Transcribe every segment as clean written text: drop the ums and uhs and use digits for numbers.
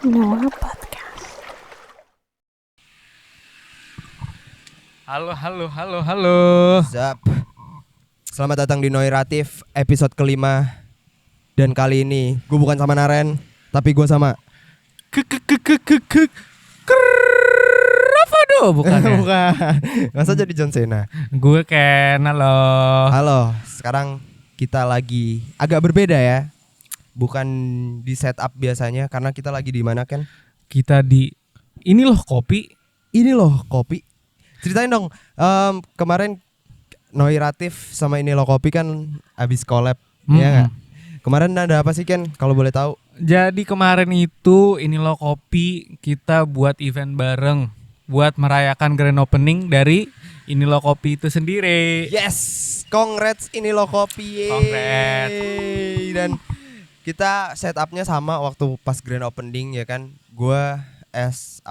Noah Podcast. Halo. Zap. Selamat datang di Noiratif episode kelima. Dan kali ini gue bukan sama Naren, tapi gue sama Ravado bukan ya? Bukan. Masa jadi John Cena. Gue Ken, halo. Halo, sekarang kita lagi agak berbeda ya. Bukan di setup biasanya, karena kita lagi di mana Ken? Kita di ini loh kopi. Ini loh kopi. Ceritain dong, kemarin Noiratif sama ini loh kopi kan abis collab, ya nggak? Kemarin ada apa sih Ken? Kalau boleh tahu? Jadi kemarin itu ini loh kopi kita buat event bareng buat merayakan grand opening dari ini loh kopi itu sendiri. Yes, congrats ini loh kopi. Congrats. Dan kita setupnya sama waktu pas grand opening ya kan. Gua MC.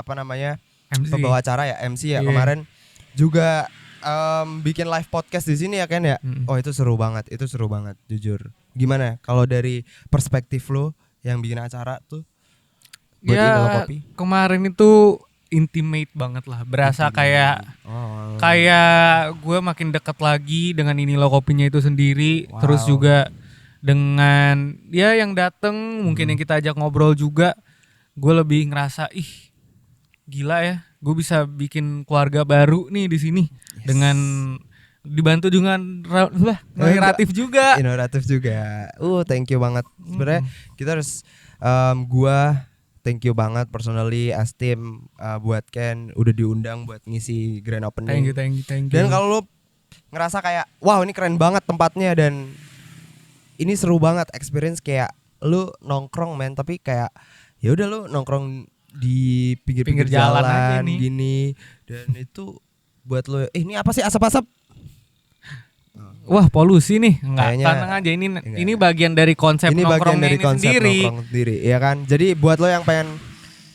pembawa acara ya, MC ya. Iya. Kemarin juga bikin live podcast di sini ya kan ya. Oh itu seru banget jujur. Gimana kalau dari perspektif lo yang bikin acara tuh buat ini loh Ya kopi? kemarin itu intimate banget lah. Berasa kayak gue makin dekat lagi dengan ini loh kopinya itu sendiri. Wow. Terus juga dengan ya yang dateng mungkin yang kita ajak ngobrol juga, gue lebih ngerasa gila ya, gue bisa bikin keluarga baru nih di sini. Yes. Dengan dibantu dengan Noiratif juga. Inovatif juga. Thank you banget. Sebenarnya kita harus gua thank you banget personally as team buat Ken udah diundang buat ngisi grand opening. Thank you. Dan kalau lu ngerasa kayak wow ini keren banget tempatnya dan ini seru banget experience kayak lu nongkrong men, tapi kayak ya udah lu nongkrong di pinggir-pinggir Pinggir jalan aja jalan nih. gini dan itu buat lu ini apa sih asap-asap? Wah polusi nih, enggak, Kayaknya tenang aja ini enggak. ini bagian dari konsep Ini bagian nongkrongnya dari ini konsep sendiri. nongkrong sendiri, ya kan? Jadi buat lo yang pengen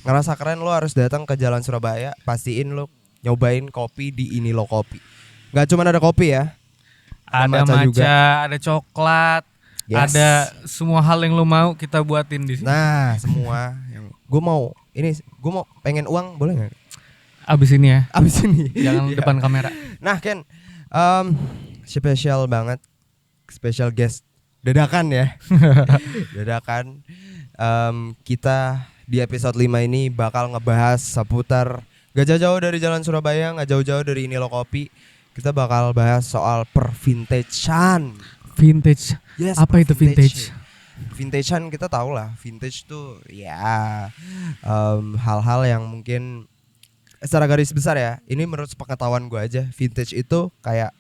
ngerasa keren, lo harus datang ke Jalan Surabaya. Pastiin lo nyobain kopi di ini lo kopi. Gak cuma ada kopi ya, Ada matcha juga. matcha, ada coklat, Yes. ada semua hal yang lo mau kita buatin di sini. Nah semua yang gue mau pengen uang boleh nggak? Abis ini ya, Abis ini. jangan Iya. depan kamera. Nah Ken, spesial banget, special guest dadakan ya. Dadakan. Kita di episode 5 ini bakal ngebahas seputar gak jauh-jauh dari Jalan Surabaya, gak jauh-jauh dari ini lo kopi. Kita bakal bahas soal pervintagean. Vintage. Yes, Apa itu vintage? Vintagean kita tahu lah. Vintage tuh ya hal-hal yang mungkin secara garis besar ya. Ini menurut pengetahuan gue aja. Vintage itu kayak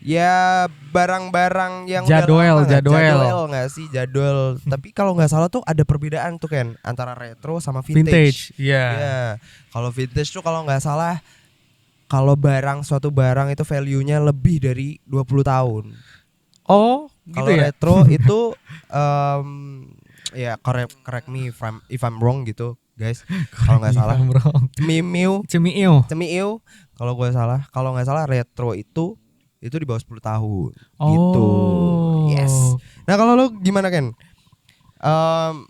ya barang-barang yang udah Jadwal. lama nggak? Jadwal nggak sih jadwal. Tapi kalau nggak salah tuh ada perbedaan tuh kan antara retro sama vintage. Iya. Ya, kalau vintage tuh kalau nggak salah kalau suatu barang itu value-nya lebih dari 20 tahun. Oh, gitu Kalau ya. retro itu ya correct me if I'm wrong gitu, guys. Kalau nggak salah. Cemiu. Cemiu. Kalau nggak salah retro itu di bawah 10 tahun gitu. Yes. Nah, kalau lo gimana Ken?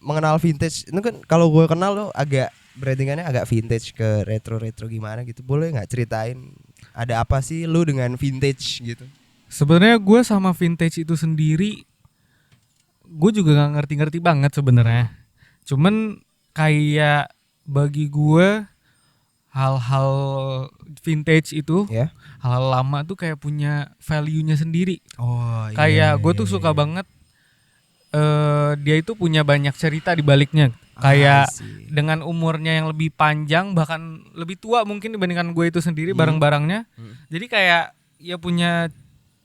Mengenal vintage itu kan kalau gue kenal lo agak brandingannya agak vintage ke retro gimana gitu. Boleh nggak ceritain ada apa sih lo dengan vintage gitu? Sebenarnya gue sama vintage itu sendiri, gue juga nggak ngerti-ngerti banget sebenarnya. Cuman kayak bagi gue hal-hal vintage itu, Ya. hal-hal lama tuh kayak punya value-nya sendiri. Oh, Kayak gue tuh suka banget dia itu punya banyak cerita di baliknya. Kayak dengan umurnya yang lebih panjang, bahkan lebih tua mungkin dibandingkan gue itu sendiri barang-barangnya. Jadi kayak ya punya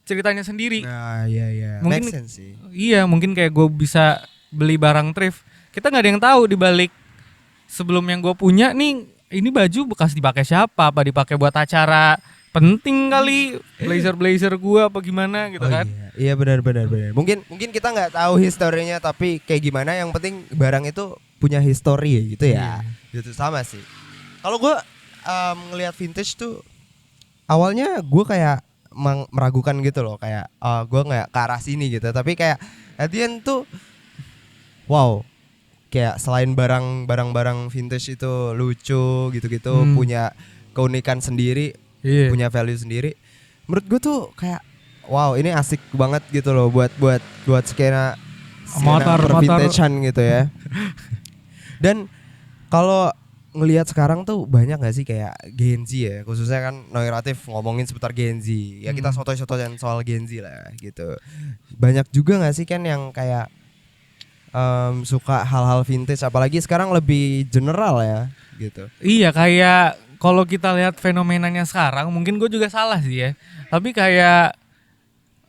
ceritanya sendiri. Nah, iya. Mungkin- Make sense sih. Iya, mungkin kayak gue bisa beli barang thrift. Kita nggak ada yang tahu di balik sebelum yang gue punya nih, ini baju bekas dipakai siapa? Apa dipakai buat acara penting kali? Blazer gue apa gimana gitu kan? Iya benar. Mungkin kita nggak tahu historinya, tapi kayak gimana? Yang penting barang itu punya histori gitu ya. Gitu sama sih. Kalau gue ngelihat vintage tuh awalnya gue kayak meragukan gitu loh, kayak gue nggak ke arah sini gitu, tapi kayak at the end tuh wow kayak selain barang-barang vintage itu lucu gitu-gitu, punya keunikan sendiri, punya value sendiri. Menurut gue tuh kayak wow, ini asik banget gitu loh buat skena pervintagean gitu ya. Dan kalau ngelihat sekarang tuh banyak gak sih kayak Gen Z ya, khususnya kan Noiratif ngomongin seputar Gen Z. Ya kita sotoy-sotoyan soal Gen Z lah gitu. Banyak juga gak sih kan yang kayak suka hal-hal vintage, apalagi sekarang lebih general ya gitu. Iya, kayak kalau kita lihat fenomenanya sekarang, mungkin gue juga salah sih ya. Tapi kayak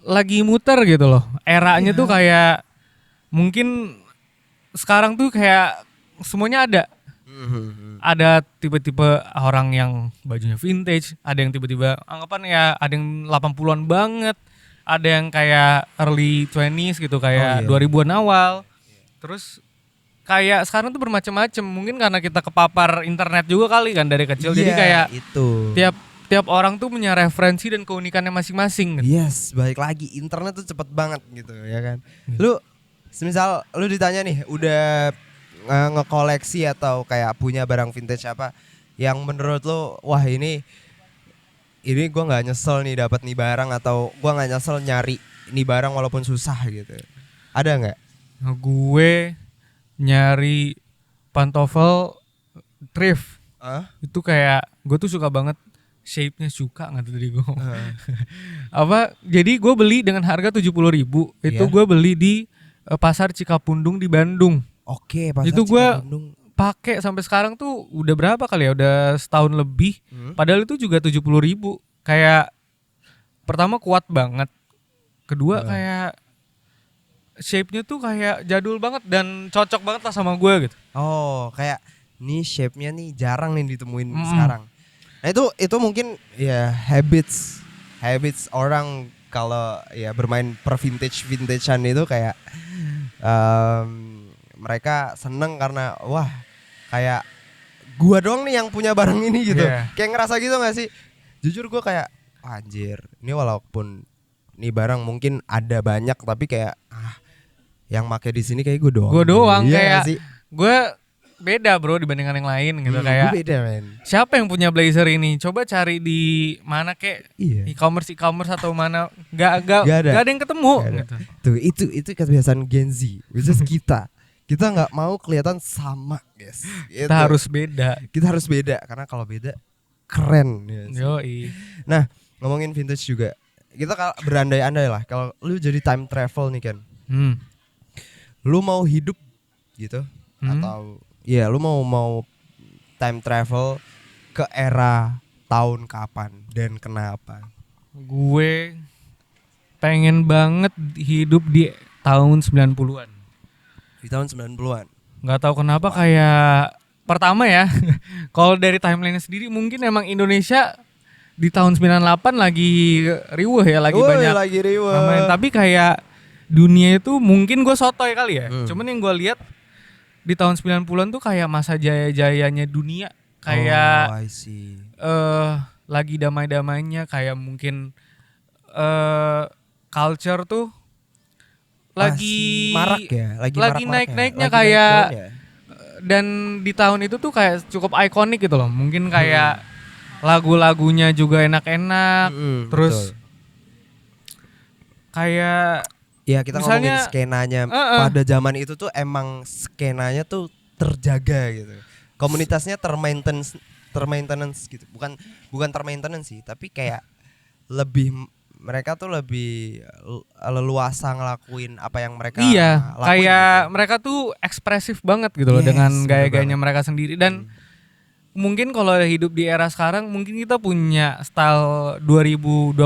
lagi muter gitu loh. Eranya tuh kayak mungkin sekarang tuh kayak semuanya ada. Ada tipe-tipe orang yang bajunya vintage, ada yang tiba-tiba anggapan ya ada yang 80-an banget, ada yang kayak early 20s gitu kayak 2000-an awal. Terus kayak sekarang tuh bermacam-macam, mungkin karena kita kepapar internet juga kali kan dari kecil. Jadi kayak itu tiap orang tuh punya referensi dan keunikannya masing-masing gitu. Yes, balik lagi internet tuh cepet banget gitu ya kan. Lu semisal lu ditanya nih udah ngekoleksi atau kayak punya barang vintage apa yang menurut lu wah ini gua nggak nyesel nih dapat nih barang, atau gua nggak nyesel nyari ini barang walaupun susah gitu, ada nggak? Nah, gue nyari pantofel thrift. Itu kayak gue tuh suka banget shape-nya, suka nggak tuh tadi gue apa, jadi gue beli dengan harga 70.000. Itu gue beli di pasar Cikapundung di Bandung. Oke, pasar itu gue pakai sampai sekarang tuh udah berapa kali ya, udah setahun lebih. Padahal itu juga 70.000. Kayak pertama kuat banget, kedua kayak shape-nya tuh kayak jadul banget dan cocok banget lah sama gue gitu. Oh, kayak nih shape-nya nih jarang nih ditemuin sekarang. Nah itu mungkin ya habits orang kalau ya bermain per vintagean itu kayak mereka seneng karena wah kayak gua doang nih yang punya barang ini gitu. Kayak ngerasa gitu gak sih? Jujur gua kayak anjir, ini walaupun nih barang mungkin ada banyak tapi kayak yang make di sini kayak gue doang. Gue doang kayak gue beda bro dibandingkan yang lain gitu. Kayak beda, men. Siapa yang punya blazer ini? Coba cari di mana kek, e-commerce atau mana? Gak ada yang ketemu. Gitu. Tuh itu kebiasaan Gen Z, which is kita nggak mau kelihatan sama, guys. Gitu. Kita harus beda. Kita harus beda karena kalau beda keren. Yoi. Nah ngomongin vintage juga, kita berandai-andai lah kalau lu jadi time travel nih kan. Lu mau hidup gitu atau ya lu mau time travel ke era tahun kapan dan kenapa? Gue pengen banget hidup di tahun 90-an. Di tahun 90-an. Gak tahu kenapa kayak pertama ya. Kalau dari timeline sendiri mungkin emang Indonesia di tahun 98 lagi riuh ya, lagi banyak. Lagi riuh. Tapi kayak dunia itu mungkin gue sotoy kali ya. Cuman yang gue lihat di tahun 90-an tuh kayak masa jaya-jayanya dunia. Kayak lagi damai-damainya, kayak mungkin culture tuh lagi marak ya, lagi naik-naiknya kayak dan di tahun itu tuh kayak cukup ikonik gitu loh. Mungkin kayak lagu-lagunya juga enak-enak. Terus kayak ya kita misalnya, ngomongin skenanya pada zaman itu tuh emang skenanya tuh terjaga gitu. Komunitasnya termaintenance gitu. Bukan termaintenance sih, tapi kayak mereka tuh lebih leluasa ngelakuin apa yang mereka lakuin. Kayak gitu. Mereka tuh ekspresif banget gitu loh dengan gaya-gayanya mereka sendiri. Dan mungkin kalau hidup di era sekarang mungkin kita punya style 2024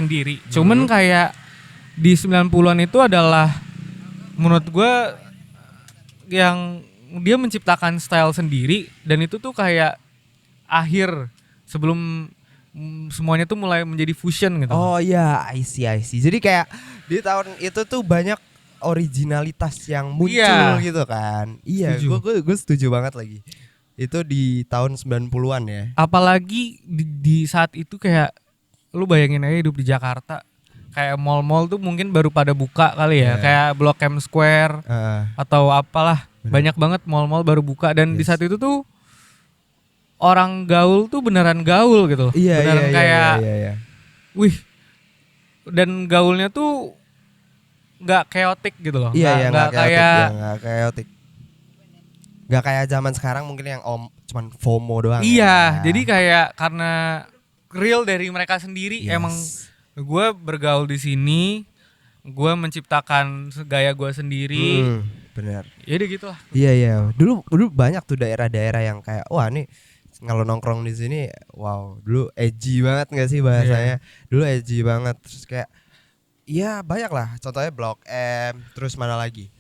sendiri. Cuman kayak di 90-an itu adalah menurut gue yang dia menciptakan style sendiri, dan itu tuh kayak akhir sebelum semuanya tuh mulai menjadi fusion gitu. Oh iya, I see. Jadi kayak di tahun itu tuh banyak originalitas yang muncul gitu kan. Iya, gue setuju banget lagi. Itu di tahun 90-an ya. Apalagi di saat itu kayak lu bayangin aja hidup di Jakarta. Kayak mall-mall tuh mungkin baru pada buka kali ya. Kayak Blok M Square atau apalah. Banyak banget mall-mall baru buka dan di Yes. saat itu tuh orang gaul tuh beneran gaul gitu loh. Iya, Beneran kayak iya. wih, dan gaulnya tuh nggak chaotic gitu loh. Iya, Nggak nggak chaotic, kayak ya nggak chaotic. Nggak kayak zaman sekarang mungkin yang cuman FOMO doang. iya, ya. jadi kayak karena real dari mereka sendiri. Yes. Emang gue bergaul di sini, gue menciptakan gaya gue sendiri. Bener. Ya udah gitu lah. Iya. Dulu banyak tuh daerah-daerah yang kayak wah nih kalau nongkrong di sini, wow, dulu edgy banget nggak sih bahasanya? Dulu edgy banget, terus kayak, iya banyak lah. Contohnya Blok M, terus mana lagi?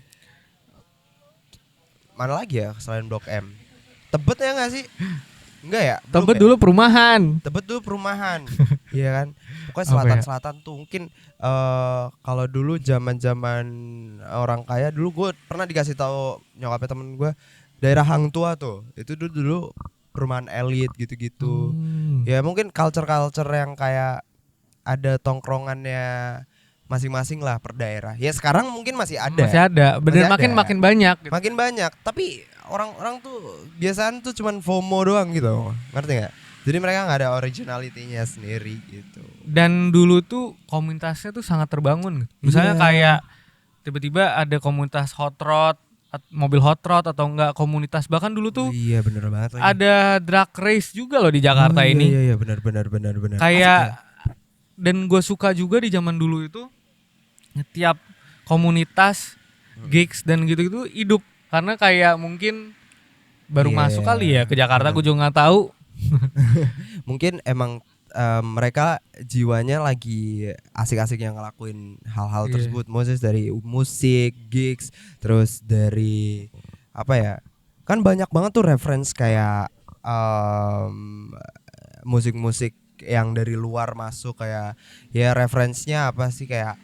Mana lagi ya selain Blok M? Tebet ya nggak sih? Enggak ya? Belum Tebet ya? dulu perumahan. Tebet dulu perumahan, iya kan? Pokoknya Apa ya? selatan tuh mungkin kalau dulu zaman orang kaya dulu gue pernah dikasih tahu nyokapnya temen gue daerah Hang Tua tuh itu dulu perumahan elit gitu-gitu. Ya mungkin culture yang kayak ada tongkrongannya masing-masing lah per daerah. Ya sekarang mungkin masih ada. Masih ada. Bener Masih ada. makin banyak. Gitu. Makin banyak, tapi orang-orang tuh biasaan tuh cuman FOMO doang gitu, ngerti nggak? Jadi mereka nggak ada originality-nya sendiri gitu. Dan dulu tuh komunitasnya tuh sangat terbangun. Misalnya Iya. kayak tiba-tiba ada komunitas hot rod, mobil hot rod atau enggak komunitas bahkan dulu tuh Iya bener banget lagi. ada drag race juga loh di Jakarta ini. Iya benar. Kayak dan gue suka juga di zaman dulu itu tiap komunitas gigs dan gitu-gitu hidup karena kayak mungkin baru Iya, masuk kali ya ke Jakarta, gue juga nggak tahu. Mungkin emang mereka jiwanya lagi asik-asik yang ngelakuin hal-hal Iya. tersebut. Moses dari musik, gigs, terus dari apa ya? Kan banyak banget tuh reference kayak musik-musik yang dari luar masuk kayak ya referensinya apa sih kayak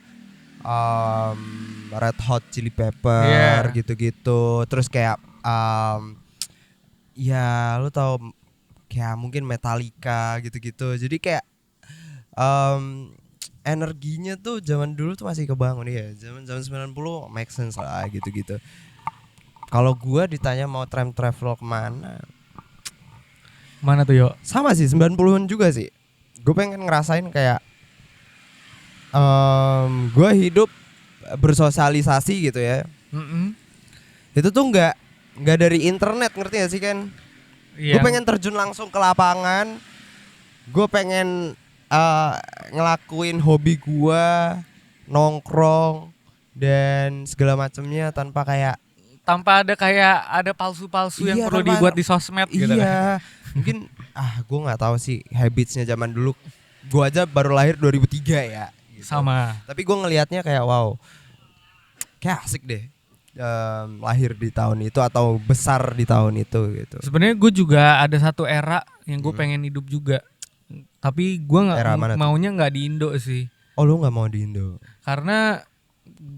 Red Hot Chili Pepper gitu-gitu. Terus kayak ya lu tahu kayak mungkin Metallica gitu-gitu. Jadi kayak energinya tuh zaman dulu tuh masih kebangun ya. Zaman 90 make sense lah gitu-gitu. Kalau gua ditanya mau time travel kemana? Mana tuh yo? Sama sih 90-an juga sih. Gue pengen ngerasain kayak gue hidup bersosialisasi gitu ya. Itu tuh nggak dari internet, ngerti gak sih kan? Iya. Gue pengen terjun langsung ke lapangan. Gue pengen ngelakuin hobi gue, nongkrong dan segala macamnya tanpa ada palsu-palsu yang perlu dibuat di sosmed gitu. Iya. Mungkin gue nggak tahu sih habitsnya zaman dulu. Gue aja baru lahir 2003 ya. Gitu. Sama. Tapi gue ngelihatnya kayak wow, kayak asik deh. Lahir di tahun itu atau besar di tahun itu gitu. Sebenarnya gue juga ada satu era yang gue pengen hidup juga. Tapi gue maunya nggak di Indo sih. Oh lu nggak mau di Indo? Karena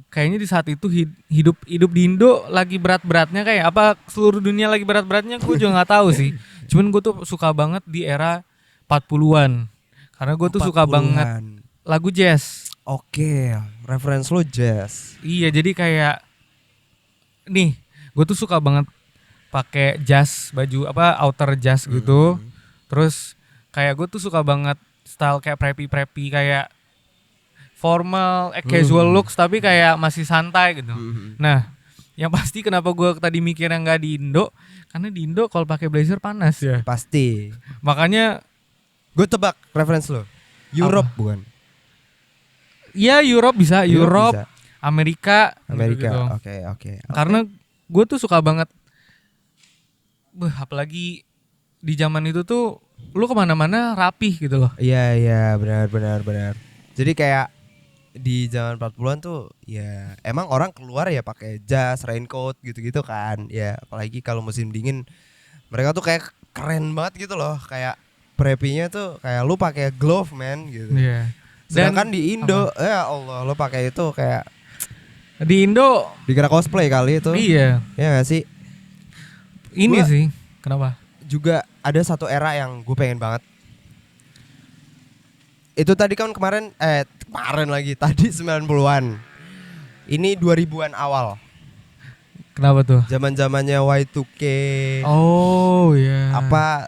kayaknya di saat itu hidup di Indo lagi berat-beratnya kayak apa seluruh dunia lagi berat-beratnya gue juga nggak tahu sih. Cuman gue tuh suka banget di era 40-an. Karena gue tuh suka banget lagu jazz. Oke, reference lo jazz. Iya, jadi kayak nih, gue tuh suka banget pakai jazz, baju outer jazz gitu. Terus kayak gue tuh suka banget style kayak preppy kayak formal, casual looks tapi kayak masih santai gitu. Nah, yang pasti kenapa gue tadi mikirnya nggak di Indo, karena di Indo kalau pakai blazer panas ya. Pasti. Makanya gue tebak reference lo. Europe bukan? Iya Europe bisa. Amerika. Gitu. Oke. Karena gue tuh suka banget. Apalagi di zaman itu tuh lu kemana-mana rapih gitu loh. Iya benar. Jadi kayak di zaman 40-an tuh ya emang orang keluar ya pakai jas, raincoat gitu-gitu kan. Ya apalagi kalau musim dingin mereka tuh kayak keren banget gitu loh. Kayak preppy-nya tuh kayak lu pakai glove man gitu. Iya. Sedangkan di Indo ya Allah lu pakai itu kayak di Indo dikira cosplay kali itu. Iya. Ya gak sih? Ini sih kenapa? Juga ada satu era yang gue pengen banget. Itu tadi kan kemarin lagi tadi 90-an. Ini 2000-an awal. Kenapa tuh? Zaman-zamannya Y2K. Oh iya. Apa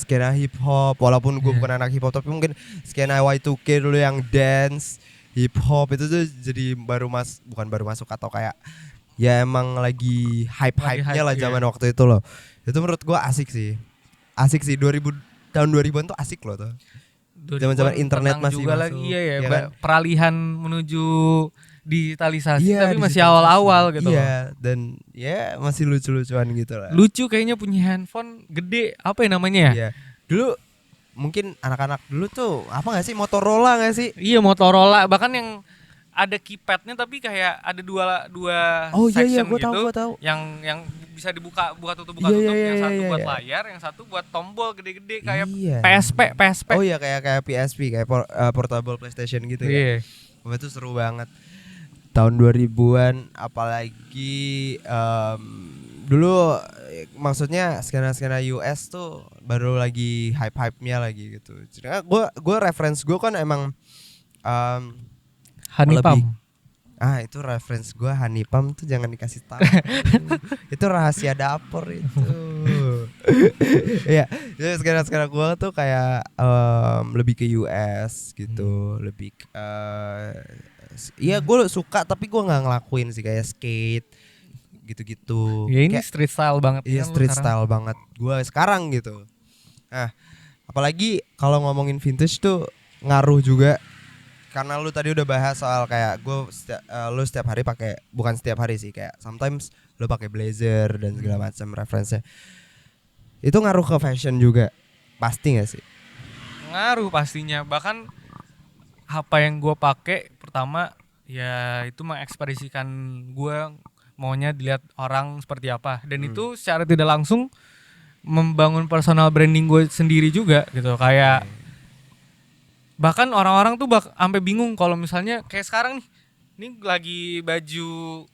skena hip hop, walaupun gue bukan anak hip hop, tapi mungkin skena Y2K dulu yang dance hip hop itu tuh jadi bukan baru masuk atau kayak ya emang lagi hype-nya lah zaman waktu itu loh. Itu menurut gue asik sih 2000 tahun 2000-an tuh asik loh tuh. Zaman-zaman internet masih juga masuk lagi, iya ya kan? Peralihan menuju digitalisasi, tapi masih awal-awal gitu. Iya, dan ya masih lucu-lucuan gitu lah. Lucu kayaknya punya handphone gede, apa ya namanya ya? Iya. Dulu mungkin anak-anak dulu tuh apa nggak sih, Motorola nggak sih? Iya, Motorola, bahkan yang ada keypadnya tapi kayak ada dua section gua gitu. Tahu. Yang bisa buka tutup, yang satu buat layar, yang satu buat tombol gede-gede kayak PSP. Oh iya, kayak PSP, kayak portable PlayStation gitu ya. Wah, itu seru banget. Tahun 2000-an apalagi dulu maksudnya skena US tuh baru lagi hype-nya lagi gitu. Jadi gue reference gue kan emang Hanipam. Itu reference gue Hanipam tuh jangan dikasih tahu. Itu rahasia dapur itu. Iya, jadi skena gue tuh kayak lebih ke US gitu, lebih iya gue suka tapi gue nggak ngelakuin sih, kayak skate gitu-gitu. Ya ini kayak, street style banget. Iya, street style banget gue sekarang gitu. Nah, apalagi kalau ngomongin vintage tuh ngaruh juga, karena lu tadi udah bahas soal kayak lu setiap hari pakai, bukan setiap hari sih, kayak sometimes lu pakai blazer dan segala macam referensinya. Itu ngaruh ke fashion juga, pasti nggak sih? Ngaruh pastinya, bahkan apa yang gue pakai pertama ya itu mengekspresikan gue maunya dilihat orang seperti apa, dan itu secara tidak langsung membangun personal branding gue sendiri juga gitu. Kayak bahkan orang-orang tuh sampai bingung kalau misalnya kayak sekarang nih lagi baju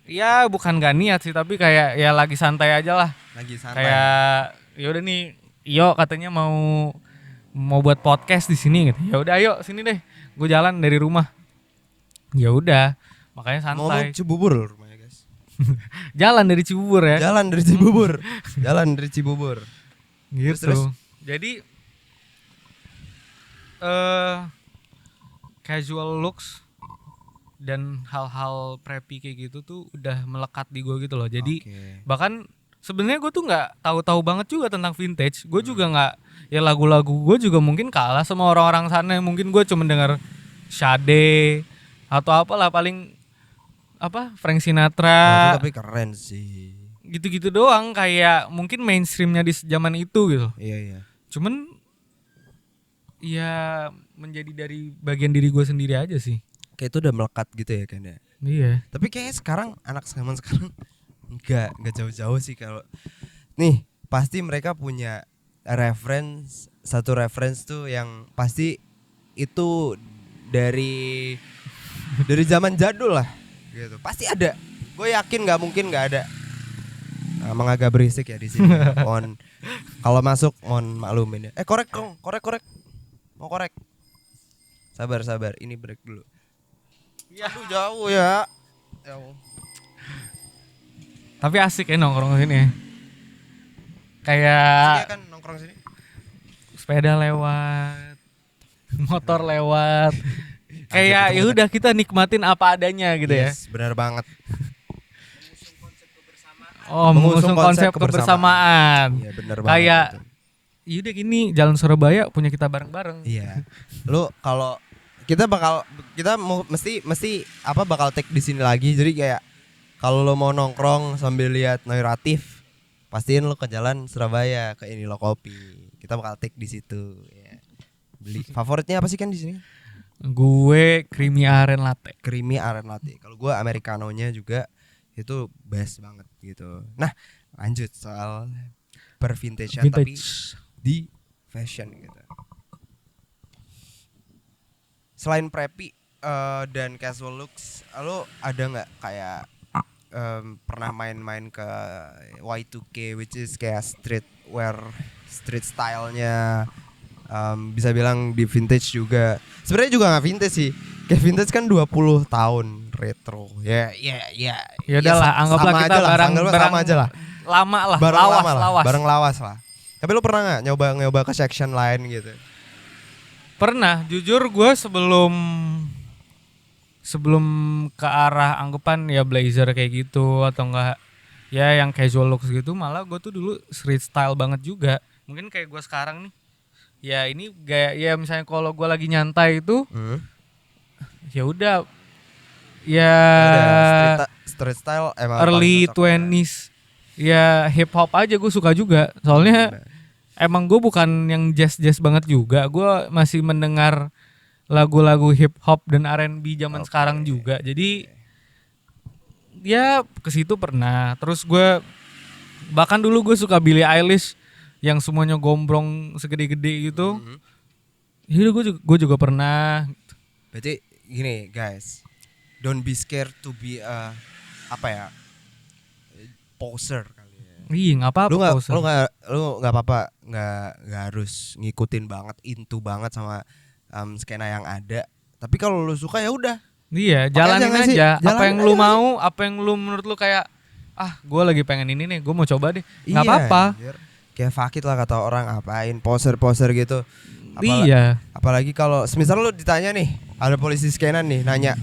ya bukan gak niat sih, tapi kayak ya lagi santai aja lah. Lagi santai. Kayak yaudah nih, Iyo katanya mau buat podcast di sini gitu. Ya udah ayo sini deh, gue jalan dari rumah. Ya udah, makanya santai. Ngomong Cibubur rumahnya guys. Jalan dari Cibubur ya. Jalan dari Cibubur. Jalan dari Cibubur. Gitu. Terus. Jadi casual looks dan hal-hal preppy kayak gitu tuh udah melekat di gue gitu loh. Jadi bahkan sebenarnya gue tuh nggak tahu-tahu banget juga tentang vintage. Gue juga nggak, ya lagu-lagu gue juga mungkin kalah sama orang-orang sana yang mungkin gue cuma dengar Sade atau apalah, paling apa Frank Sinatra. Tapi keren sih. Gitu-gitu doang, kayak mungkin mainstreamnya di zaman itu gitu. Iya. Cuman ya menjadi dari bagian diri gue sendiri aja sih. Kayak itu udah melekat gitu ya kan ya. Iya. Tapi kayaknya sekarang anak zaman sekarang nggak jauh-jauh sih. Kalau nih pasti mereka punya satu reference tuh yang pasti itu dari zaman jadul lah gitu. Pasti ada. Gue yakin nggak mungkin nggak ada. Emang agak berisik ya di sini. Kalau masuk mohon maklumin ya. Korek. Mau korek. Sabar. Ini break dulu. Ya, jauh ya. Tapi asik ya nongkrong sini ya. Kayak kan nongkrong sini. Sepeda lewat, motor lewat. Kayak ya udah kita nikmatin apa adanya gitu ya. Benar banget. Mengusung konsep kebersamaan. Iya, benar banget. Kayak yaudah gini, Jalan Surabaya punya kita bareng-bareng. Iya. Lu kalau kita mesti bakal take di sini lagi. Jadi kayak kalau lo mau nongkrong sambil lihat Noiratif, pastiin lo ke Jalan Surabaya, ke Ini Lo Kopi. Kita bakal take di situ ya. Beli. Favoritnya apa sih kan di sini? Gue creamy aren latte. Kalau gue americanonya juga itu best banget gitu. Nah, lanjut soal pervintagean tapi di fashion gitu. Selain preppy dan casual looks, lo ada nggak kayak pernah main-main ke Y2K, which is kayak street stylenya, bisa bilang di vintage juga. Sebenarnya juga nggak vintage sih, Kayak vintage kan 20 tahun retro. Ya. Ya udahlah, anggaplah kita barang sama aja lah. Lama lah, lawas. Barang lawas lah. Tapi lu pernah nggak nyoba ke section lain gitu? Pernah, jujur gue sebelum ke arah anggapan ya blazer kayak gitu atau enggak ya yang casual looks gitu, malah gue tuh dulu street style banget juga. Mungkin kayak gue sekarang nih, ya ini gaya ya misalnya kalau gue lagi nyantai itu, ya udah ya street style emang early 20s ya hip hop aja gue suka juga. Soalnya emang gue bukan yang jazz banget juga, gue masih mendengar lagu-lagu hip hop dan R&B zaman sekarang juga. Jadi ya ke situ pernah. Terus gue bahkan dulu gue suka Billie Eilish yang semuanya gombrong segede-gede gitu. Jadi gue juga pernah. Berarti gini guys, don't be scared to be poser kali ya. Iya nggak apa-apa. Lu nggak apa-apa, nggak harus ngikutin banget, into banget sama skena yang ada. Tapi kalau lu suka ya udah. Iya, jalanin aja. Apa yang lu mau, apa yang lu menurut lu kayak gue lagi pengen ini nih, gue mau coba deh. Nggak apa-apa. Kayak fakit lah kata orang, apain poser gitu. Apalagi kalau semisal lu ditanya nih, ada polisi skena nih nanya,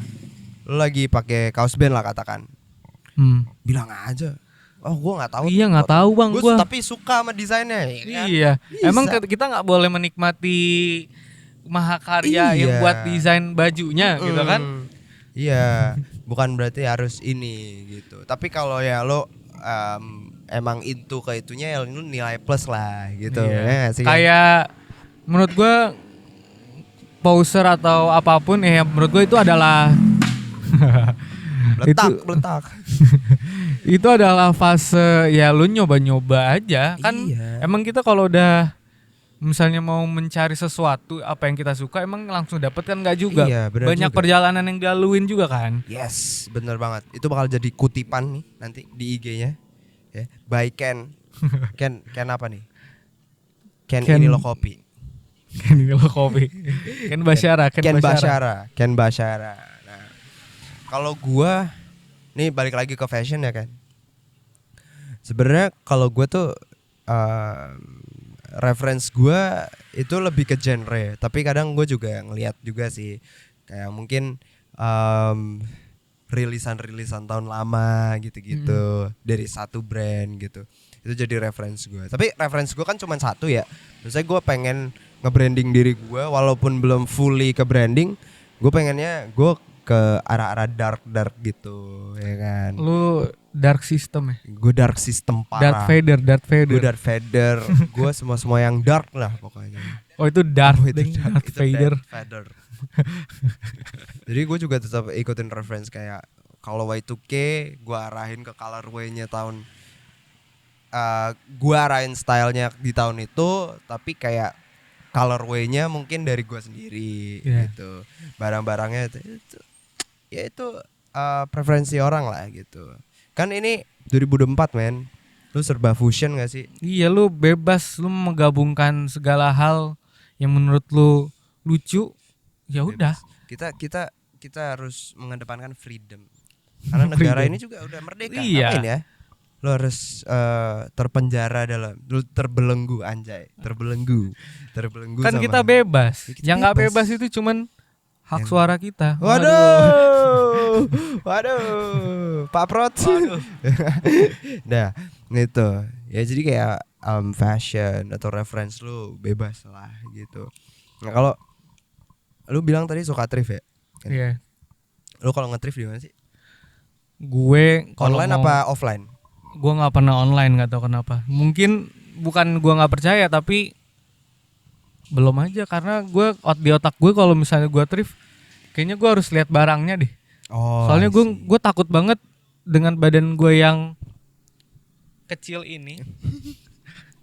lu lagi pakai kaos band lah katakan. Bilang aja. Oh, gue nggak tahu. Iya, nggak tahu bang. Gue tapi suka sama desainnya. Ya kan? Iya. Emang kita nggak boleh menikmati mahakarya yang buat desain bajunya gitu kan? Iya. Bukan berarti harus ini gitu. Tapi kalau ya lo emang into ke itunya ya lu nilai plus lah gitu. Iya. Kayak menurut gue poser atau apapun ya menurut gue itu adalah Letak. Itu adalah fase ya lu nyoba-nyoba aja kan. Emang kita kalau udah misalnya mau mencari sesuatu apa yang kita suka emang langsung dapet kan nggak juga. Banyak juga perjalanan yang dilaluin juga kan. Yes, bener banget. Itu bakal jadi kutipan nih nanti di IG-nya ya. By Ken apa nih? Ken ini lo kopi. Ken ini lo kopi. Ken Bashara. Nah, kalau gua nih balik lagi ke fashion ya kan. Sebenarnya kalau gua tuh reference gue itu lebih ke genre, tapi kadang gue juga ngelihat juga sih kayak mungkin rilisan tahun lama gitu-gitu dari satu brand gitu, itu jadi reference gue. Tapi reference gue kan cuma satu ya, maksudnya gue pengen nge-branding diri gue walaupun belum fully ke branding, gue pengennya gue ke arah-arah dark gitu ya kan. Lu dark system ya? Gue dark system parah. Darth Vader. Gue Darth Vader. Gue semua yang dark lah pokoknya. Oh itu Darth Vader. Jadi gue juga tetap ikutin reference kayak kalau Y2K gue arahin ke colorway-nya tahun gue arahin stylenya di tahun itu, tapi kayak colorway-nya mungkin dari gue sendiri gitu. Barang-barangnya itu preferensi orang lah gitu. Kan ini 2024 men, lu serba fusion gak sih? Iya, lu bebas, lu menggabungkan segala hal yang menurut lu lucu, ya udah. Kita harus mengedepankan freedom. Karena negara ini juga udah merdeka. Iya. Apain ya? Lu harus terpenjara lu terbelenggu anjay, terbelenggu. Kan kita bebas. Yang nggak bebas itu cuman hak suara kita. Waduh, Pak Prot. Nah, itu. Ya jadi kayak fashion atau reference lu bebas lah gitu. Nah kalau lu bilang tadi suka thrift ya? Iya. Lu kalau nge-thrift di mana sih? Gue online apa offline? Gue nggak pernah online, nggak tahu kenapa. Mungkin bukan gue nggak percaya, tapi belum aja, karena gue di otak gue kalau misalnya gue thrift kayaknya gue harus lihat barangnya deh. Soalnya gue takut banget dengan badan gue yang kecil ini.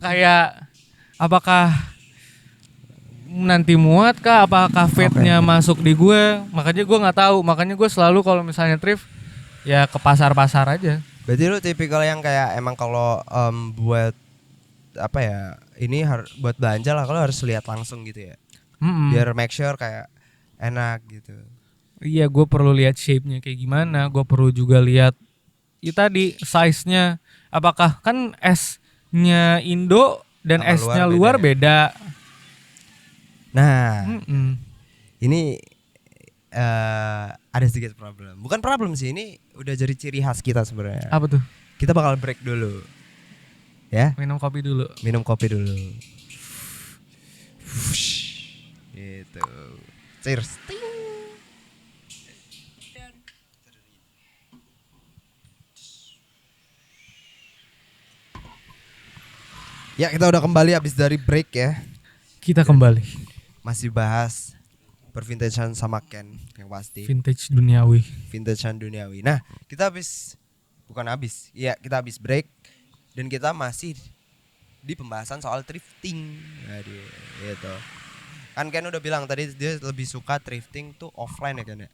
Kayak apakah nanti muat kah, apakah fitnya masuk di gue. Makanya gue nggak tahu, makanya gue selalu kalau misalnya thrift ya ke pasar-pasar aja. Berarti lu tipikal yang kayak emang kalau buat apa ya, ini buat belanja lah, kalau harus lihat langsung gitu ya. Biar make sure kayak enak gitu. Iya, gue perlu lihat shape-nya kayak gimana. Gue perlu juga lihat tadi size-nya. Apakah kan S-nya Indo dan Sama S-nya luar luar beda. Nah, ini ada sedikit problem. Bukan problem sih, ini udah jadi ciri khas kita sebenarnya. Apa tuh? Kita bakal break dulu. Ya? Minum kopi dulu. Minum kopi dulu. Gitu. Cheers. Ya, kita udah kembali habis dari break ya. Kita kembali. Masih bahas pervintagean sama Ken yang pasti. Vintage duniawi. Vintagean duniawi. Nah, kita kita habis break dan kita masih di pembahasan soal thrifting. Aduh, gitu. Kan Ken udah bilang tadi dia lebih suka thrifting tuh offline ya Ken ya.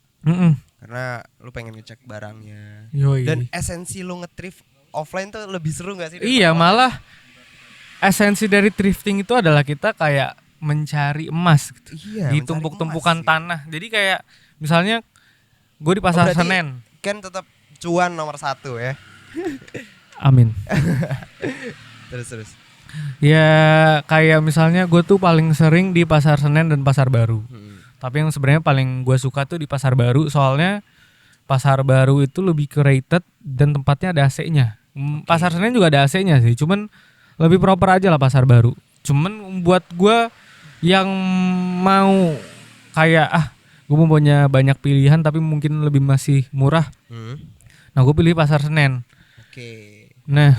Karena lu pengen ngecek barangnya. Yoi. Dan esensi lu nge-thrift offline tuh lebih seru gak sih? Iya, malah esensi dari thrifting itu adalah kita kayak mencari emas gitu. Iya, di tumpuk-tumpukan tanah. Jadi kayak misalnya gue di Pasar Senen. Ken tetap cuan nomor 1 ya. Amin. Terus. Ya kayak misalnya gue tuh paling sering di Pasar Senen dan Pasar Baru. Tapi yang sebenarnya paling gue suka tuh di Pasar Baru, soalnya Pasar Baru itu lebih curated dan tempatnya ada AC-nya. Pasar Senen juga ada AC-nya sih, cuman lebih proper aja lah Pasar Baru. Cuman buat gue yang mau kayak gue mau punya banyak pilihan tapi mungkin lebih masih murah. Nah gue pilih Pasar Senen. Oke. Nah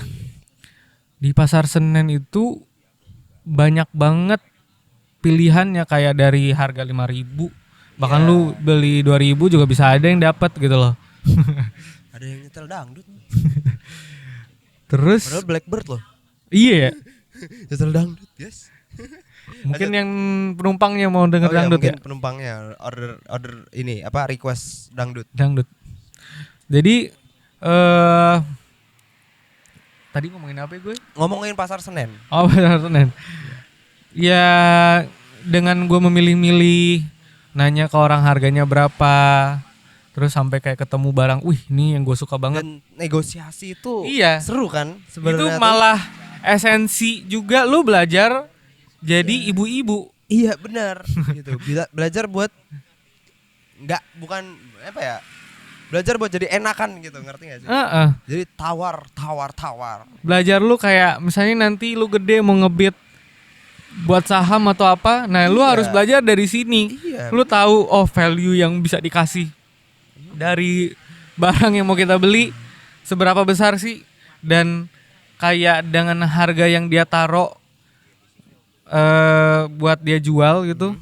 di Pasar Senen itu banyak banget pilihannya, kayak dari harga 5.000 bahkan lu beli 2.000 juga bisa ada yang dapat gitu loh. Ada yang nyetel dangdut. Terus padahal Blackbird loh. Iya. Nyetel dangdut, yes. Mungkin yang penumpangnya mau denger dangdut mungkin ya. Penumpangnya order ini request dangdut. Jadi tadi ngomongin apa ya gue? Ngomongin Pasar Senen. Oh, Pasar Senen. Ya dengan gue memilih-milih, nanya ke orang harganya berapa, terus sampai kayak ketemu barang, ini yang gue suka banget. Dan negosiasi itu seru kan Itu sebenarnya. malah esensi juga, lu belajar jadi ibu-ibu. Iya benar gitu. Belajar buat belajar buat jadi enakan gitu, ngerti gak sih? Jadi tawar. Belajar lu kayak misalnya nanti lu gede mau ngebit buat saham atau apa, nah lu harus belajar dari sini. Lu tahu value yang bisa dikasih dari barang yang mau kita beli seberapa besar sih, dan kayak dengan harga yang dia taruh buat dia jual gitu,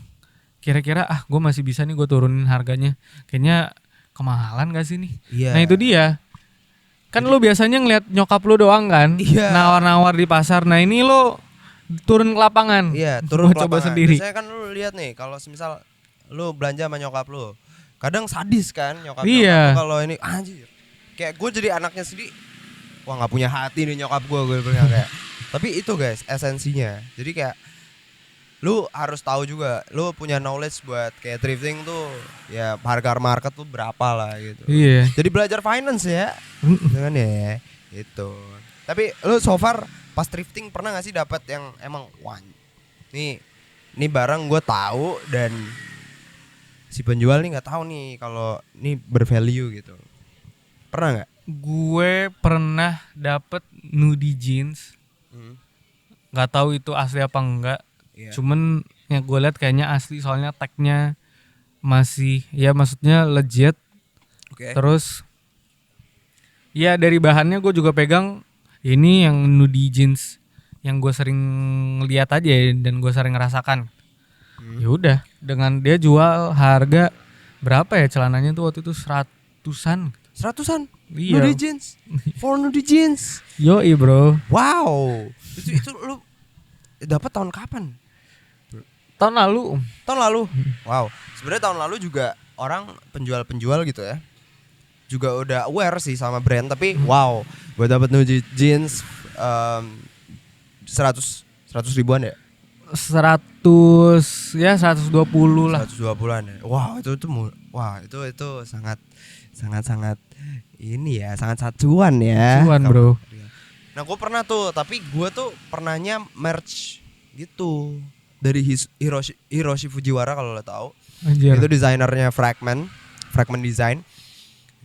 kira-kira gue masih bisa nih gue turunin harganya, kayaknya kemahalan gak sih nih? Nah itu dia kan. Jadi, lu biasanya ngeliat nyokap lu doang kan nawar-nawar di pasar, nah ini lu turun ke lapangan. Iya, turun ke lapangan. Coba sendiri. Biasanya kan lu lihat nih, kalau semisal lu belanja sama nyokap lu, kadang sadis kan nyokap kalau ini anjir. Kayak gue jadi anaknya sendiri, wah nggak punya hati nih nyokap gue bilang kayak. Tapi itu guys esensinya. Jadi kayak lu harus tahu juga, lu punya knowledge buat kayak thrifting tuh ya harga market tuh berapa lah gitu. Iya. Jadi belajar finance ya. Dengan ya itu. Tapi lu so far pas thrifting pernah gak sih dapat yang emang nih barang gue tahu dan si penjual nih nggak tahu nih kalau ini bervalue gitu. Pernah nggak? Gue pernah dapet nudie jeans. Nggak tahu itu asli apa enggak. Cuman yang gue lihat kayaknya asli, soalnya tagnya masih maksudnya legit. Terus ya dari bahannya gue juga pegang, ini yang nudie jeans yang gue sering lihat aja dan gue sering ngerasakan. Ya udah, dengan dia jual harga berapa ya celananya tuh waktu itu 100-an. Iya. Nudie jeans. For nudie jeans. Yoi bro. Wow. Itu lu dapat tahun kapan? Tahun lalu. Wow. Sebenarnya tahun lalu juga orang penjual gitu ya, juga udah aware sih sama brand, tapi wow, gue dapet nudie jeans 100 ribuan ya. 100 ya 120 lah. 120-an ya. Wah, itu sangat ini ya, sangat cuan ya. Cuan, Bro. Nah, gue pernah tuh, tapi gue tuh pernahnya merch gitu dari Hiroshi Fujiwara kalau lo tahu. Anjir. Itu desainernya Fragment Design.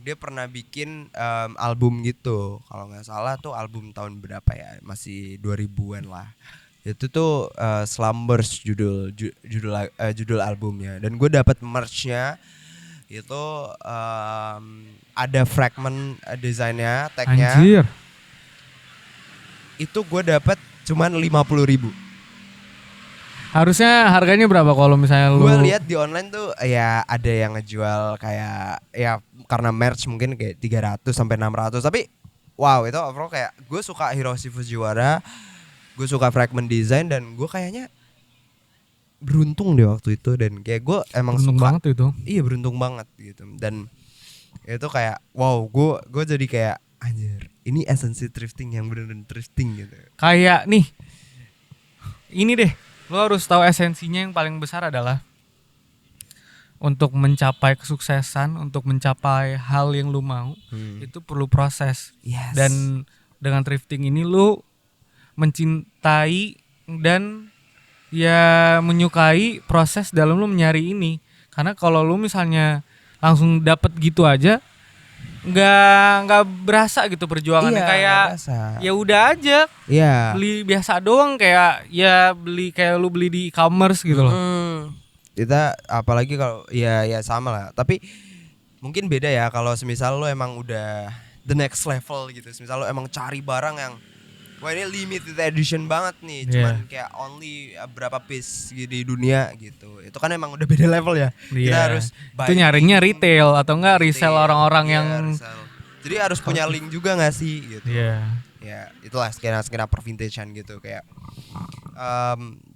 Dia pernah bikin album gitu. Kalau nggak salah tuh album tahun berapa ya? Masih 2000-an lah. Itu tuh Slumbers judul albumnya. Dan gue dapat merchnya itu ada Fragment desainnya, tagnya. Anjir. Itu gue dapat cuman 50.000. Harusnya harganya berapa kalau misalnya lu? Gue lihat di online tuh ya ada yang ngejual kayak ya karena merch mungkin kayak 300 sampai 600. Tapi wow, itu overall kayak gue suka Hiroshi Fujiwara, gue suka Fragment Design, dan gue kayaknya beruntung deh waktu itu. Dan kayak gue emang beruntung suka banget itu. Iya, beruntung banget gitu. Dan itu kayak wow, gue jadi kayak anjir, ini esensi thrifting yang bener-bener thrifting gitu. Kayak nih, ini deh, lo harus tahu esensinya yang paling besar adalah untuk mencapai kesuksesan, untuk mencapai hal yang lo mau, itu perlu proses. Yes. Dan dengan thrifting ini lo mencintai dan ya menyukai proses dalam lo mencari ini. Karena kalau lo misalnya langsung dapet gitu aja, nggak berasa gitu perjuangannya. Iya, kayak ya udah aja, iya, beli biasa doang, kayak ya beli kayak lu beli di e-commerce gitu loh. Kita apalagi kalau ya sama lah. Tapi mungkin beda ya kalau semisal lo emang udah the next level gitu. Semisal lo emang cari barang yang wah ini limited edition banget nih, cuman kayak only berapa piece di dunia gitu. Itu kan emang udah beda level ya. Kita harus itu nyarinya retail atau enggak resell orang-orang yang resell. Jadi harus punya link juga nggak sih gitu. Ya itulah skena pervintagean gitu kayak.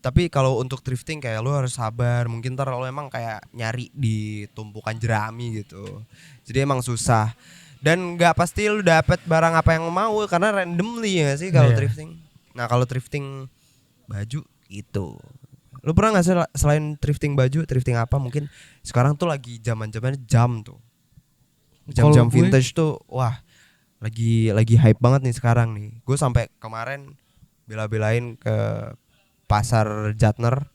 Tapi kalau untuk thrifting kayak lo harus sabar. Mungkin ntar lo emang kayak nyari di tumpukan jerami gitu. Jadi emang susah. Dan nggak pasti lu dapet barang apa yang lu mau karena randomly ya sih kalau thrifting. Nah kalau thrifting baju itu, lu pernah nggak sih selain thrifting baju, thrifting apa? Mungkin sekarang tuh lagi zaman-zamannya jam tuh, jam-jam vintage tuh, wah lagi hype banget nih sekarang nih. Gue sampai kemarin bela-belain ke pasar Jatner,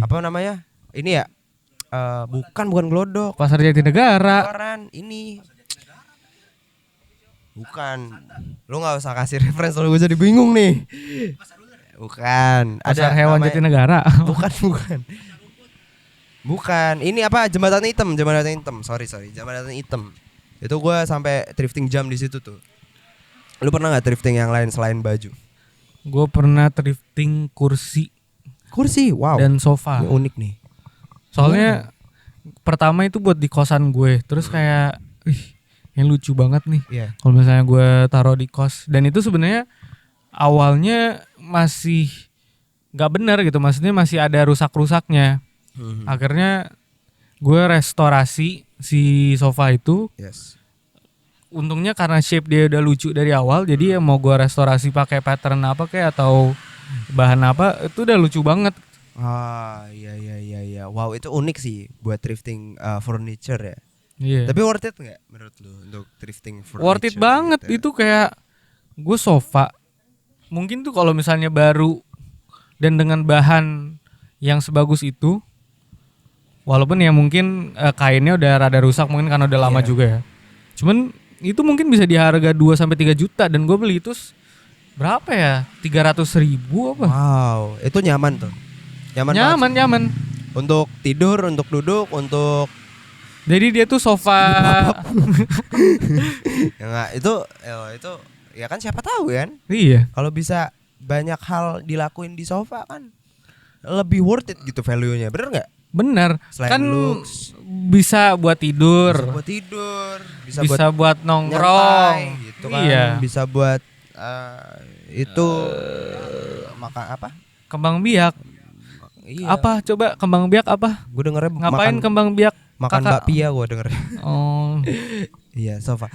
apa namanya? Ini ya, bukan Glodok. Pasar Jatinegara. Ini. Bukan. Lu gak usah kasih reference, kalau gue jadi bingung nih. Bukan. Pasar Hewan Jatinegara. Bukan. Ini apa? Jembatan Hitam. Sorry. Jembatan Hitam. Itu gue sampai thrifting jam di situ tuh. Lu pernah gak thrifting yang lain selain baju? Gue pernah thrifting kursi, wow. Dan sofa. Ini unik nih. Soalnya pertama itu buat di kosan gue. Terus kayak yang lucu banget nih. Kalau misalnya gue taruh di kos, dan itu sebenarnya awalnya masih nggak benar gitu, maksudnya masih ada rusak-rusaknya. Akhirnya gue restorasi si sofa itu. Untungnya karena shape dia udah lucu dari awal, jadi ya mau gue restorasi pakai pattern apa kayak atau bahan apa, itu udah lucu banget. Iya. Wow, itu unik sih buat thrifting furniture ya. Tapi worth it nggak menurut lu untuk thrifting furniture? Worth it banget gitu. Itu kayak gue sofa mungkin tuh kalau misalnya baru dan dengan bahan yang sebagus itu, walaupun ya mungkin kainnya udah rada rusak mungkin karena udah lama juga ya. Cuman itu mungkin bisa di harga 2-3 juta, dan gue beli itu berapa ya? 300.000 apa? Wow, itu nyaman tuh. Nyaman. Untuk tidur, untuk duduk, untuk jadi dia tuh sofa. Ya itu ya kan siapa tahu kan? Iya. Kalau bisa banyak hal dilakuin di sofa kan lebih worth it gitu value-nya, bener nggak? Bener. Selain kan looks, bisa buat tidur. Bisa buat nongkrong gitu kan. Iya. Bisa buat itu makan apa? Kembang biak. Iya. Apa coba kembang biak apa? Gue dengernya ngapain kembang biak? Makan bakpia gue denger. Oh. Iya, sofa.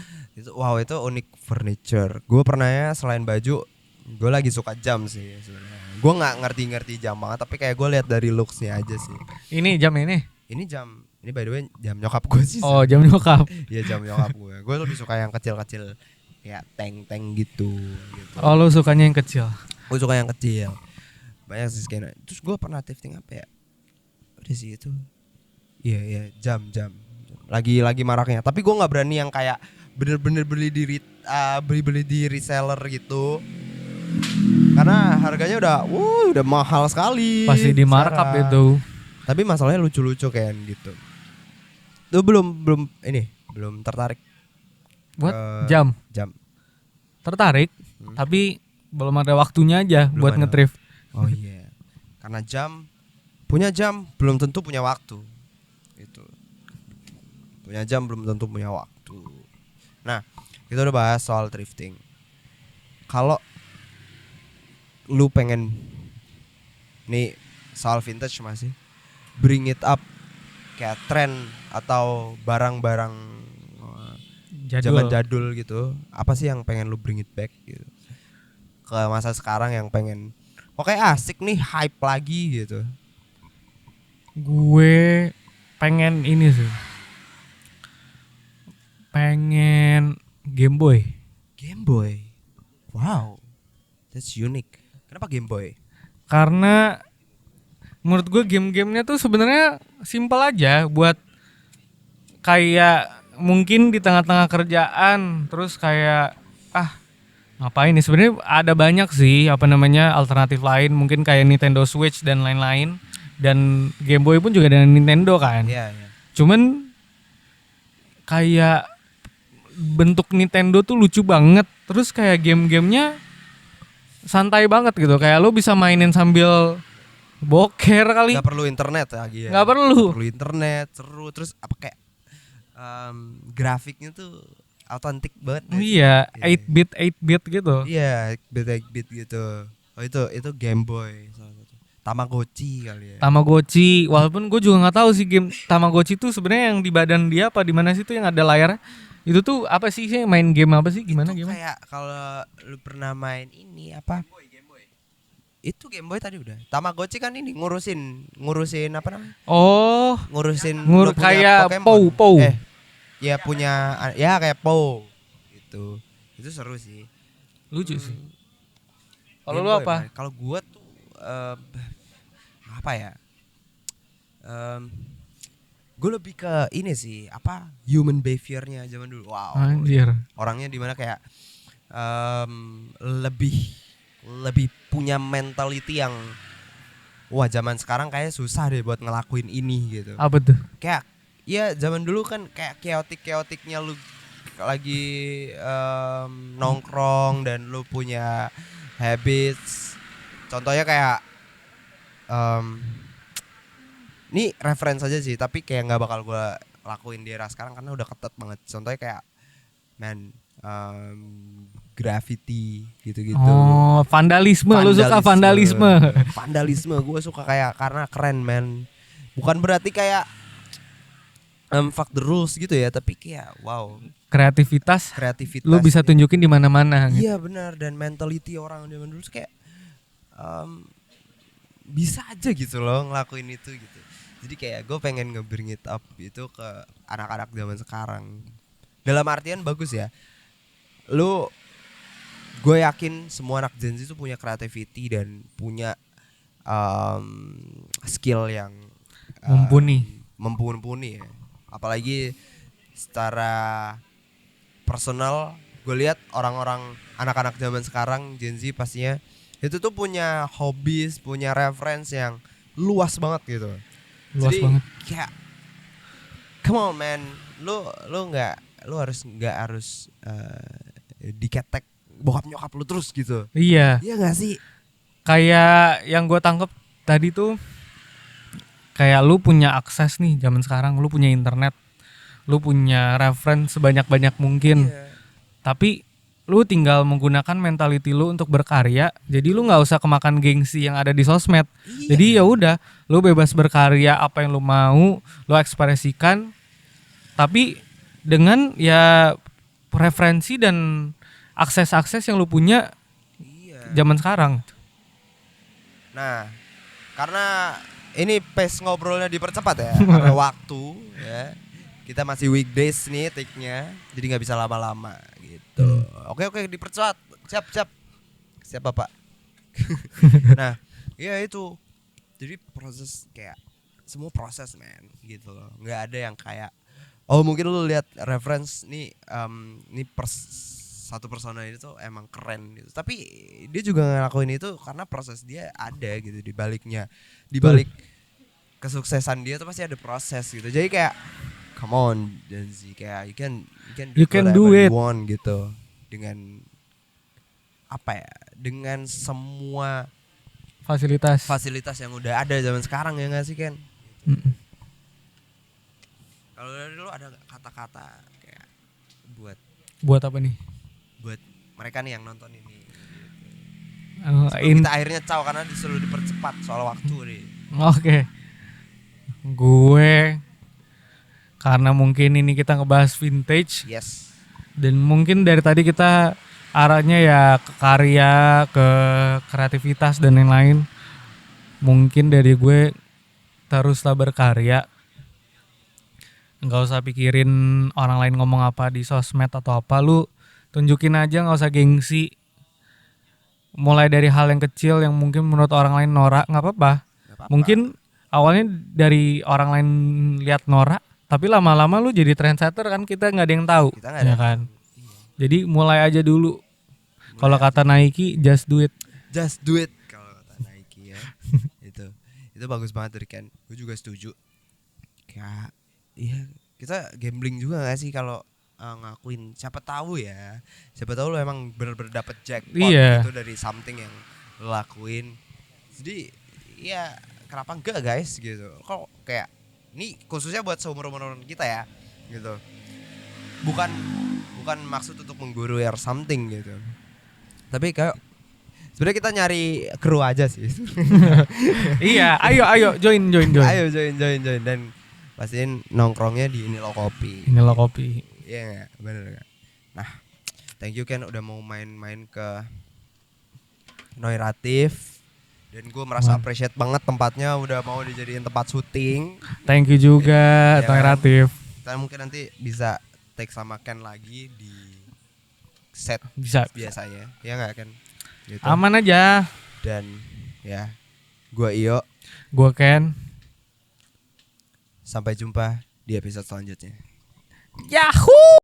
Wow, itu unik furniture. Gue pernah ya selain baju, gue lagi suka jam sih sebenarnya. Gue nggak ngerti jam banget, tapi kayak gue lihat dari looksnya aja sih. Ini jam ini? Ini by the way jam nyokap gue sih. Oh jam nyokap. Iya jam nyokap gue. Gue lebih suka yang kecil-kecil, ya tank gitu. Oh lo sukanya yang kecil? Gue suka yang kecil. Banyak sih skena. Terus gue pernah thrifting apa ya? Udah sih itu. Iya jam. Lagi maraknya. Tapi gue nggak berani yang kayak bener-bener beli di reseller gitu. Karena harganya udah mahal sekali. Pasti di markup itu. Tapi masalahnya lucu-lucu kan gitu. Lu belum tertarik buat jam. Tertarik, tapi belum ada waktunya aja buat nge-thrift. Oh iya. Karena punya jam belum tentu punya waktu. Itu. Punya jam belum tentu punya waktu. Nah, kita udah bahas soal thrifting. Kalau lu pengen nih soal vintage masih bring it up kayak tren atau barang-barang zaman jadul gitu, apa sih yang pengen lu bring it back gitu ke masa sekarang yang pengen pokoknya asik nih, hype lagi gitu? Gue pengen ini sih, pengen Game Boy. Wow, that's unique. Kenapa Game Boy? Karena menurut gue game-gamenya tuh sebenarnya simpel aja, buat kayak mungkin di tengah-tengah kerjaan terus kayak ngapain nih, sebenarnya ada banyak sih alternatif lain, mungkin kayak Nintendo Switch dan lain-lain, dan Game Boy pun juga dengan Nintendo kan. Iya. Cuman kayak bentuk Nintendo tuh lucu banget, terus kayak game-gamenya santai banget gitu, kayak lo bisa mainin sambil boker kali. Gak perlu internet lagi ya. Gak perlu internet, seru. Terus apa kayak grafiknya tuh autentik banget. Iya, 8-bit gitu. Iya, 8-bit gitu. Oh itu Game Boy salah satu. Tamagotchi kali ya. Tamagotchi, walaupun gue juga nggak tahu sih game Tamagotchi tuh sebenarnya yang di badan dia apa di mana sih tuh yang ada layarnya. Itu tuh apa sih main game apa sih, gimana itu gimana? Kayak kalau lu pernah main ini apa? Game Boy. Itu Game Boy tadi udah. Tamagotchi kan ini ngurusin apa namanya? Oh, ngurusin kayak Pou. Ya punya ya kayak Pou gitu. Itu seru sih. Lucu sih. Kalau lu Boy, apa? Kalau gua tuh apa ya? Gue lebih ke ini sih, apa human behavior-nya zaman dulu. Wow. Anjir. Orangnya dimana kayak lebih punya mentality yang wah zaman sekarang kayak susah deh buat ngelakuin ini gitu. Apa tuh? Kayak ya zaman dulu kan kayak chaotic-chaoticnya lu lagi nongkrong dan lu punya habits. Contohnya kayak ini reference aja sih, tapi kayak nggak bakal gue lakuin di era sekarang karena udah ketat banget. Contohnya kayak graffiti gitu-gitu. Oh, vandalisme. Lu suka vandalisme? Vandalisme gue suka kayak karena keren man. Bukan berarti kayak fuck the rules gitu ya, tapi kayak wow. Kreativitas. Lu bisa tunjukin di mana-mana. Iya gitu. Benar, dan mentality orang zaman dulu kayak bisa aja gitu loh ngelakuin itu gitu. Jadi kayak gue pengen nge-bring it up itu ke anak-anak zaman sekarang. Dalam artian bagus ya. Gue yakin semua anak Gen Z itu punya creativity dan punya skill yang mumpuni ya. Apalagi secara personal, gue lihat orang-orang anak-anak zaman sekarang Gen Z pastinya itu tuh punya hobbies, punya reference yang luas banget gitu. Luas jadi, banget. Kayak come on man, lu nggak harus diketek bokap nyokap lu terus gitu. Iya. Iya nggak sih? Kayak yang gue tangkep tadi tuh, kayak lu punya akses nih zaman sekarang, lu punya internet, lu punya reference sebanyak-banyak mungkin. Yeah. Tapi lu tinggal menggunakan mentality lu untuk berkarya. Jadi lu nggak usah kemakan gengsi yang ada di sosmed. Iya. Jadi ya udah, lu bebas berkarya apa yang lu mau, lu ekspresikan. Tapi dengan ya referensi dan akses-akses yang lu punya zaman sekarang. Nah, karena ini pace ngobrolnya dipercepat ya, karena waktu ya. Kita masih weekdays nih take-nya, jadi nggak bisa lama-lama gitu. Oke, dipercepat. Siap Bapak. Nah, ya itu. Jadi proses kayak semua proses men gitu loh. Nggak ada yang kayak mungkin lu lihat reference nih satu persona itu tuh emang keren gitu. Tapi dia juga ngelakuin itu karena proses dia ada gitu di baliknya. Di balik kesuksesan dia tuh pasti ada proses gitu. Jadi kayak come on Denzi, kayak you can do it you want gitu. Dengan apa ya? Dengan semua fasilitas yang udah ada zaman sekarang ya nggak sih Ken? Kalau dari lu ada gak kata-kata kayak buat apa nih? Buat mereka nih yang nonton ini. Kita akhirnya caw karena disuruh dipercepat soal waktu nih. Oke. Gue karena mungkin ini kita ngebahas vintage. Yes. Dan mungkin dari tadi kita arahnya ya ke karya, ke kreativitas dan lain-lain. Mungkin dari gue teruslah berkarya. Nggak usah pikirin orang lain ngomong apa di sosmed atau apa, lu tunjukin aja, nggak usah gengsi. Mulai dari hal yang kecil yang mungkin menurut orang lain norak, nggak apa-apa. Mungkin awalnya dari orang lain lihat norak, tapi lama-lama lu jadi trendsetter kan, kita nggak ada yang tahu, ya kan. Jadi mulai aja dulu. Kalau kata Nike, just do it. Just do it kalau kata Nike ya. itu bagus banget dari Ken. Gue juga setuju. Kayak iya, kita gambling juga gak sih kalau ngakuin, siapa tahu lu emang bener-bener dapet jackpot gitu dari something yang lu lakuin. Jadi ya kenapa enggak guys gitu. Kok kayak ini khususnya buat seumur-umur kita ya gitu. Bukan maksud untuk menggurui or something gitu. Tapi kayak sebenarnya kita nyari kru aja sih. Iya, ayo join. Ayo join dan pastiin nongkrongnya di Inilah Kopi. Iya, bener gak? Nah, thank you Ken udah mau main-main ke Noiratif. Dan gue merasa appreciate banget tempatnya udah mau dijadiin tempat syuting. Thank you juga Noiratif. Kita mungkin nanti bisa take sama Ken lagi di set bisa biasanya. Ya gak Ken? Gitu. Aman aja. Dan ya, gue Iyo, gue Ken. Sampai jumpa di episode selanjutnya. Yahoo!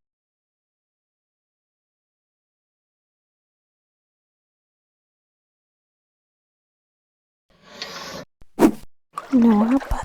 No apa